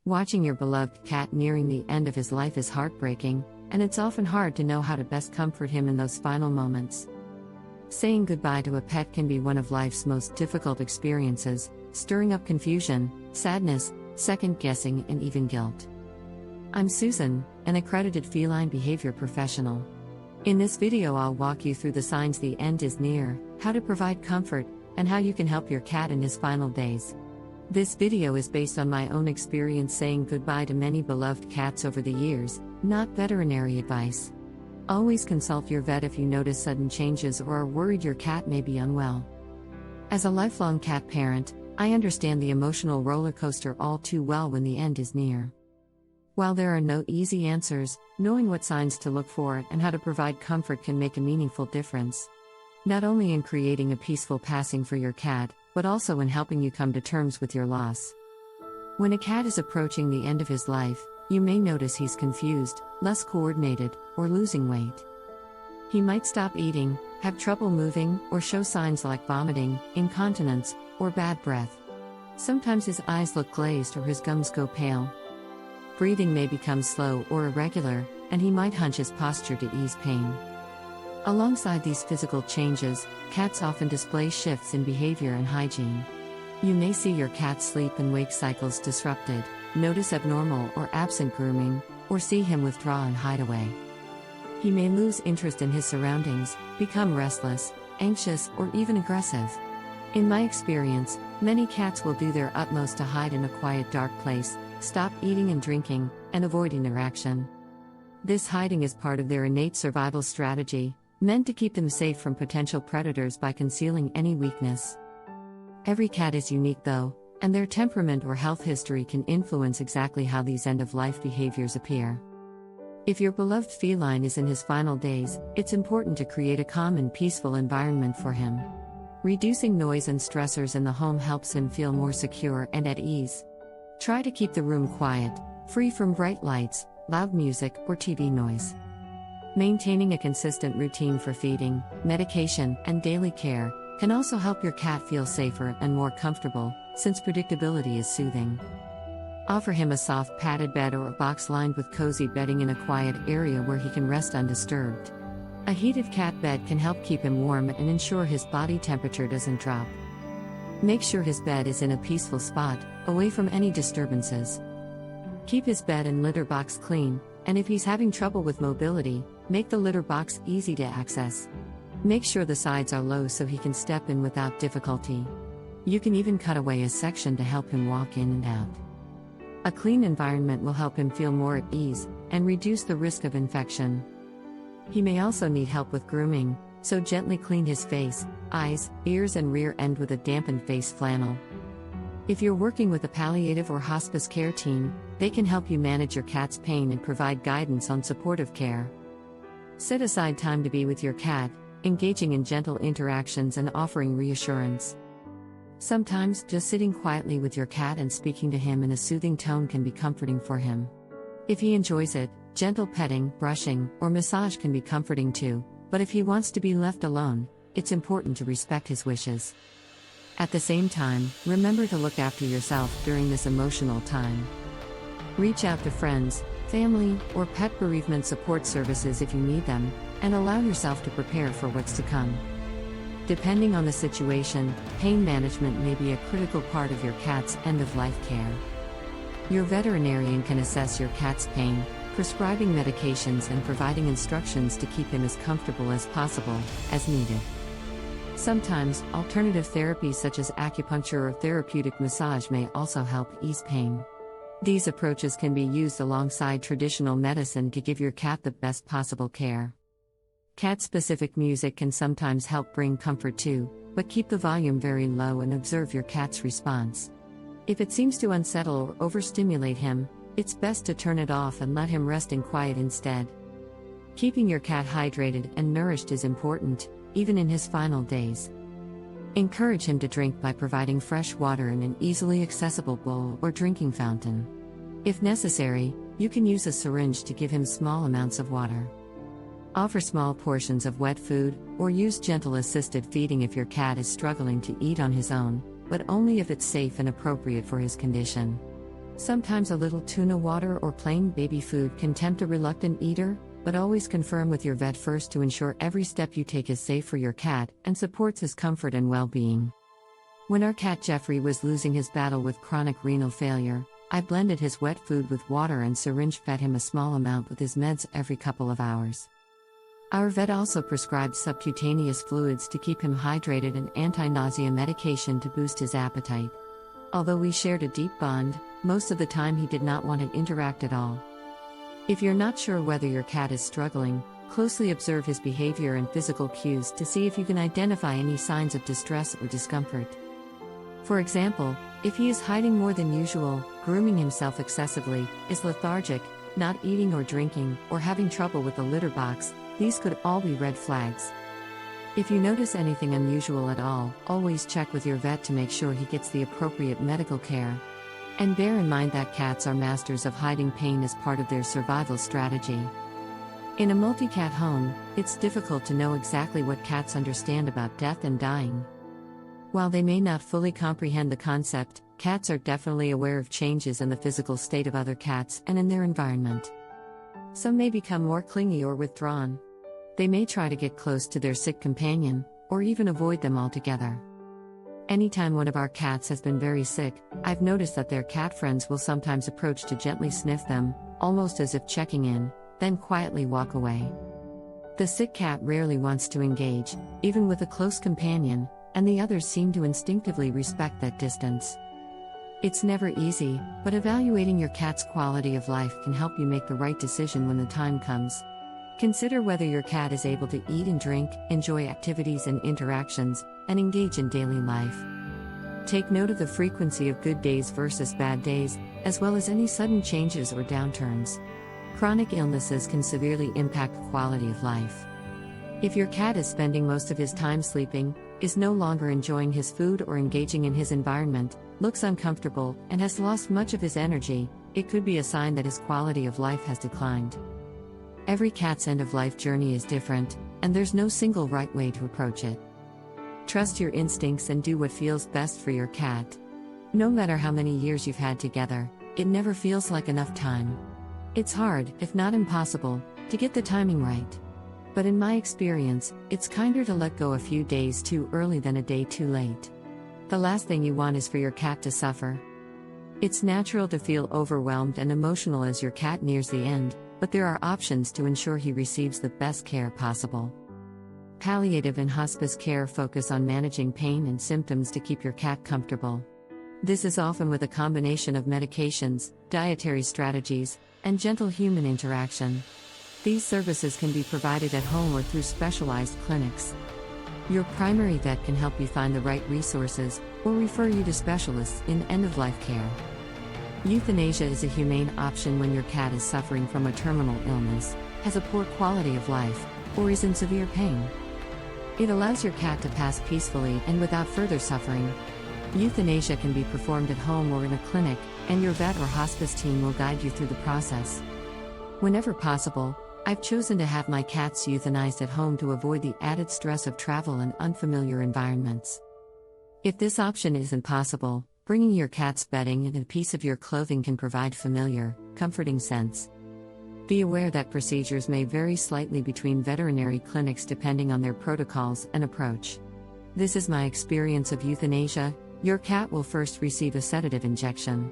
Watching your beloved cat nearing the end of his life is heartbreaking, and it's often hard to know how to best comfort him in those final moments. Saying goodbye to a pet can be one of life's most difficult experiences, stirring up confusion, sadness, second-guessing, and even guilt. I'm Susan, an accredited feline behavior professional. In this video I'll walk you through the signs the end is near, how to provide comfort, and how you can help your cat in his final days. This video is based on my own experience saying goodbye to many beloved cats over the years, not veterinary advice. Always consult your vet if you notice sudden changes or are worried your cat may be unwell. As a lifelong cat parent, I understand the emotional roller coaster all too well when the end is near. While there are no easy answers, knowing what signs to look for and how to provide comfort can make a meaningful difference. Not only in creating a peaceful passing for your cat, but also in helping you come to terms with your loss. When a cat is approaching the end of his life, you may notice he's confused, less coordinated, or losing weight. He might stop eating, have trouble moving, or show signs like vomiting, incontinence, or bad breath. Sometimes his eyes look glazed or his gums go pale. Breathing may become slow or irregular, and he might hunch his posture to ease pain. Alongside these physical changes, cats often display shifts in behavior and hygiene. You may see your cat's sleep and wake cycles disrupted, notice abnormal or absent grooming, or see him withdraw and hide away. He may lose interest in his surroundings, become restless, anxious, or even aggressive. In my experience, many cats will do their utmost to hide in a quiet, dark place, stop eating and drinking, and avoid interaction. This hiding is part of their innate survival strategy, meant to keep them safe from potential predators by concealing any weakness. Every cat is unique though, and their temperament or health history can influence exactly how these end-of-life behaviors appear. If your beloved feline is in his final days, it's important to create a calm and peaceful environment for him. Reducing noise and stressors in the home helps him feel more secure and at ease. Try to keep the room quiet, free from bright lights, loud music, or TV noise. Maintaining a consistent routine for feeding, medication, and daily care can also help your cat feel safer and more comfortable, since predictability is soothing. Offer him a soft padded bed or a box lined with cozy bedding in a quiet area where he can rest undisturbed. A heated cat bed can help keep him warm and ensure his body temperature doesn't drop. Make sure his bed is in a peaceful spot, away from any disturbances. Keep his bed and litter box clean, and if he's having trouble with mobility, make the litter box easy to access. Make sure the sides are low so he can step in without difficulty. You can even cut away a section to help him walk in and out. A clean environment will help him feel more at ease and reduce the risk of infection. He may also need help with grooming, so gently clean his face, eyes, ears, and rear end with a dampened face flannel. If you're working with a palliative or hospice care team, they can help you manage your cat's pain and provide guidance on supportive care. Set aside time to be with your cat, engaging in gentle interactions and offering reassurance. Sometimes, just sitting quietly with your cat and speaking to him in a soothing tone can be comforting for him. If he enjoys it, gentle petting, brushing, or massage can be comforting too, but if he wants to be left alone, it's important to respect his wishes. At the same time, remember to look after yourself during this emotional time. Reach out to friends, family, or pet bereavement support services if you need them, and allow yourself to prepare for what's to come. Depending on the situation, pain management may be a critical part of your cat's end-of-life care. Your veterinarian can assess your cat's pain, prescribing medications and providing instructions to keep him as comfortable as possible, as needed. Sometimes, alternative therapies such as acupuncture or therapeutic massage may also help ease pain. These approaches can be used alongside traditional medicine to give your cat the best possible care. Cat-specific music can sometimes help bring comfort too, but keep the volume very low and observe your cat's response. If it seems to unsettle or overstimulate him, it's best to turn it off and let him rest in quiet instead. Keeping your cat hydrated and nourished is important, even in his final days. Encourage him to drink by providing fresh water in an easily accessible bowl or drinking fountain. If necessary, you can use a syringe to give him small amounts of water. Offer small portions of wet food, or use gentle assisted feeding if your cat is struggling to eat on his own, but only if it's safe and appropriate for his condition. Sometimes a little tuna water or plain baby food can tempt a reluctant eater, but always confirm with your vet first to ensure every step you take is safe for your cat and supports his comfort and well-being. When our cat Jeffrey was losing his battle with chronic renal failure, I blended his wet food with water and syringe fed him a small amount with his meds every couple of hours. Our vet also prescribed subcutaneous fluids to keep him hydrated and anti-nausea medication to boost his appetite. Although we shared a deep bond, most of the time he did not want to interact at all. If you're not sure whether your cat is struggling, closely observe his behavior and physical cues to see if you can identify any signs of distress or discomfort. For example, if he is hiding more than usual, grooming himself excessively, is lethargic, not eating or drinking, or having trouble with the litter box, these could all be red flags. If you notice anything unusual at all, always check with your vet to make sure he gets the appropriate medical care. And bear in mind that cats are masters of hiding pain as part of their survival strategy. In a multi-cat home, it's difficult to know exactly what cats understand about death and dying. While they may not fully comprehend the concept, cats are definitely aware of changes in the physical state of other cats and in their environment. Some may become more clingy or withdrawn. They may try to get close to their sick companion, or even avoid them altogether. Anytime one of our cats has been very sick, I've noticed that their cat friends will sometimes approach to gently sniff them, almost as if checking in, then quietly walk away. The sick cat rarely wants to engage, even with a close companion, and the others seem to instinctively respect that distance. It's never easy, but evaluating your cat's quality of life can help you make the right decision when the time comes. Consider whether your cat is able to eat and drink, enjoy activities and interactions, and engage in daily life. Take note of the frequency of good days versus bad days, as well as any sudden changes or downturns. Chronic illnesses can severely impact quality of life. If your cat is spending most of his time sleeping, is no longer enjoying his food or engaging in his environment, looks uncomfortable, and has lost much of his energy, it could be a sign that his quality of life has declined. Every cat's end-of-life journey is different, and there's no single right way to approach it. Trust your instincts and do what feels best for your cat. No matter how many years you've had together, it never feels like enough time. It's hard, if not impossible, to get the timing right. But in my experience, it's kinder to let go a few days too early than a day too late. The last thing you want is for your cat to suffer. It's natural to feel overwhelmed and emotional as your cat nears the end, but there are options to ensure he receives the best care possible. Palliative and hospice care focus on managing pain and symptoms to keep your cat comfortable. This is often with a combination of medications, dietary strategies, and gentle human interaction. These services can be provided at home or through specialized clinics. Your primary vet can help you find the right resources, or refer you to specialists in end-of-life care. Euthanasia is a humane option when your cat is suffering from a terminal illness, has a poor quality of life, or is in severe pain. It allows your cat to pass peacefully and without further suffering. Euthanasia can be performed at home or in a clinic, and your vet or hospice team will guide you through the process. Whenever possible, I've chosen to have my cats euthanized at home to avoid the added stress of travel and unfamiliar environments. If this option isn't possible, bringing your cat's bedding and a piece of your clothing can provide familiar, comforting sense. Be aware that procedures may vary slightly between veterinary clinics depending on their protocols and approach. This is my experience of euthanasia. Your cat will first receive a sedative injection.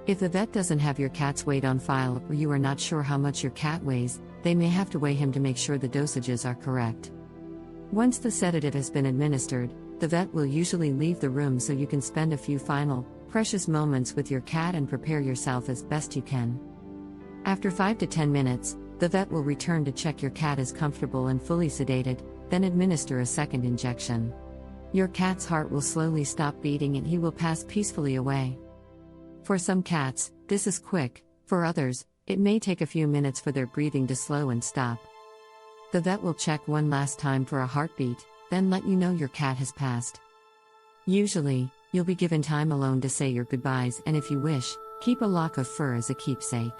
If the vet doesn't have your cat's weight on file or you are not sure how much your cat weighs, they may have to weigh him to make sure the dosages are correct. Once the sedative has been administered, the vet will usually leave the room so you can spend a few final, precious moments with your cat and prepare yourself as best you can. After 5 to 10 minutes, the vet will return to check your cat is comfortable and fully sedated, then administer a second injection. Your cat's heart will slowly stop beating and he will pass peacefully away. For some cats, this is quick. For others, it may take a few minutes for their breathing to slow and stop. The vet will check one last time for a heartbeat, then let you know your cat has passed. Usually, you'll be given time alone to say your goodbyes and if you wish, keep a lock of fur as a keepsake.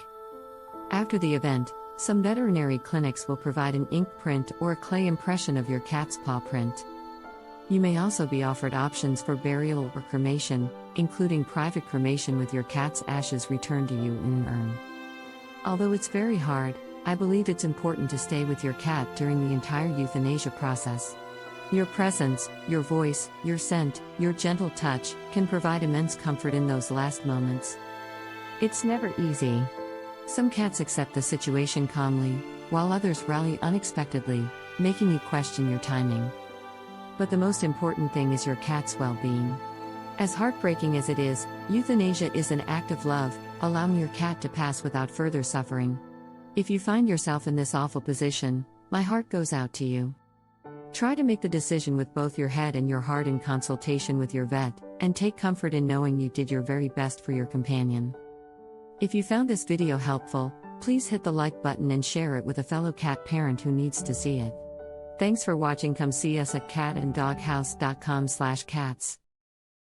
After the event, some veterinary clinics will provide an ink print or a clay impression of your cat's paw print. You may also be offered options for burial or cremation, including private cremation with your cat's ashes returned to you in an urn. Although it's very hard, I believe it's important to stay with your cat during the entire euthanasia process. Your presence, your voice, your scent, your gentle touch, can provide immense comfort in those last moments. It's never easy. Some cats accept the situation calmly, while others rally unexpectedly, making you question your timing. But the most important thing is your cat's well-being. As heartbreaking as it is, euthanasia is an act of love, allowing your cat to pass without further suffering. If you find yourself in this awful position, my heart goes out to you. Try to make the decision with both your head and your heart in consultation with your vet, and take comfort in knowing you did your very best for your companion. If you found this video helpful, please hit the like button and share it with a fellow cat parent who needs to see it. Thanks for watching. Come see us at catanddoghouse.com/cats.